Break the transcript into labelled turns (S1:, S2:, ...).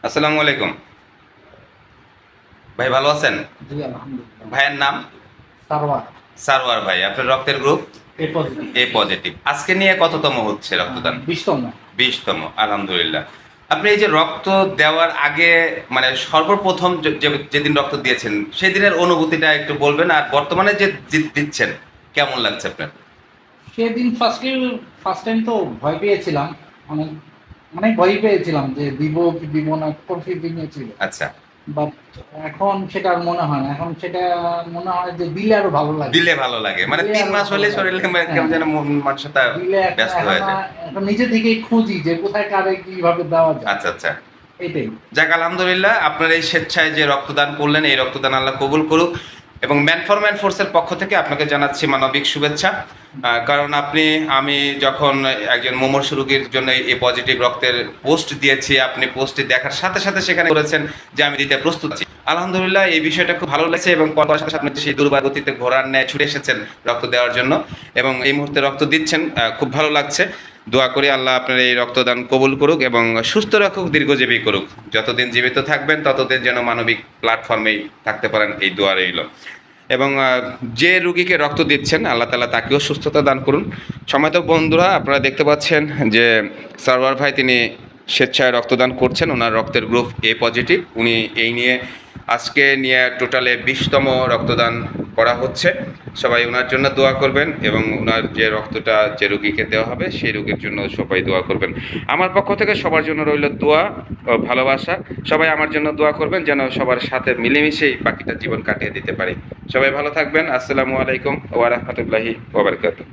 S1: আসসালামু আলাইকুম ভাই, ভালো আছেন?
S2: জি আলহামদুলিল্লাহ।
S1: ভাইয়ের নাম?
S2: সারওয়ার।
S1: সারওয়ার ভাই, আপনার রক্তের গ্রুপ
S2: এ পজিটিভ।
S1: এ পজিটিভ। আজকে নিয়ে কততম হচ্ছে রক্তদান?
S2: 20তম।
S1: 20তম, আলহামদুলিল্লাহ। আপনি এই যে রক্ত দেওয়ার আগে, মানে সর্বপ্রথম যেদিন রক্ত দিয়েছেন সেদিনের অনুভূতিটা একটু বলবেন, আর বর্তমানে যে দিচ্ছেন কেমন লাগছে আপনার?
S2: সেদিন ফার্স্ট টাইম তো ভয় পেয়েছিলাম। অনেক অনেক ভয় পেয়েছিলাম যে দিব কি দিব না, কনফিউজিং ছিল।
S1: আচ্ছা।
S2: বাট এখন সেটা আর মনে হয় না। এখন সেটা মনে হয় যে দিলে আরো ভালো লাগে।
S1: দিলে ভালো লাগে, মানে
S2: দিলে
S1: 3 মাস
S2: ভালো
S1: হলে
S2: লাগে।
S1: শরীরে কেমন
S2: হ্যাঁ,
S1: যেন মানুষটা
S2: দিলে এখন
S1: ব্যস্ত
S2: এখন
S1: হয়ে যায়।
S2: এখন নিজে থেকেই খুঁজি যে কোথায় কারে কিভাবে দেওয়া যায়।
S1: আচ্ছা আচ্ছা।
S2: এটাই।
S1: যাক, আলহামদুলিল্লাহ, আপনার এই স্বেচ্ছায় যে রক্তদান করলেন, এই রক্তদান আল্লাহ কবুল করুক। এবং ম্যান ফর ম্যান ফোর্সের পক্ষ থেকে আপনাকে জানাচ্ছি মানবিক শুভেচ্ছা। কারণ আমি যখন একজন মুমূর্ষ রোগীর জন্য এই পজিটিভ রক্তের পোস্ট দিয়েছি, আপনি পোস্টটি দেখার সাথে সাথে সেখানে করেছেন যে আমি দিতে প্রস্তুত আছি। আলহামদুলিল্লাহ, এই বিষয়টা খুব ভালো লাগছে এবং পর সাথে সাথে আপনি সেই দুর্বার গতিতে ঘোড়ার ন্যায় ছুটে এসেছেন রক্ত দেওয়ার জন্য এবং এই মুহূর্তে রক্ত দিচ্ছেন। খুব ভালো লাগছে। দোয়া করি আল্লাহ আপনার এই রক্তদান কবুল করুক এবং সুস্থ রাখুক, দীর্ঘজীবী করুক। যতদিন জীবিত থাকবেন ততদিন যেন মানবিক প্ল্যাটফর্মেই থাকতে পারেন, এই দোয়া রইল। এবং যে রুগীকে রক্ত দিচ্ছেন আল্লাহ তাআলা তাকেও সুস্থতা দান করুন। সময়ত বন্ধুরা, আপনারা দেখতে পাচ্ছেন যে সারওয়ার ভাই তিনি স্বেচ্ছায় রক্তদান করছেন। ওনার রক্তের গ্রুপ এ পজিটিভ। উনি এই নিয়ে আজকে নিয়ে টোটালে 20তম রক্তদান করা হচ্ছে। সবাই ওনার জন্য দোয়া করবেন এবং ওনার যে রক্তটা যে রোগীকে দেওয়া হবে সেই রোগীর জন্য সবাই দোয়া করবেন। আমার পক্ষ থেকে সবার জন্য রইল দোয়া ও ভালোবাসা। সবাই আমার জন্য দোয়া করবেন যেন সবার সাথে মিলেমিশেই বাকিটা জীবন কাটিয়ে দিতে পারি। সবাই ভালো থাকবেন। আসসালামু আলাইকুম ওয়া রাহমাতুল্লাহি ওয়া বারাকাতুহু।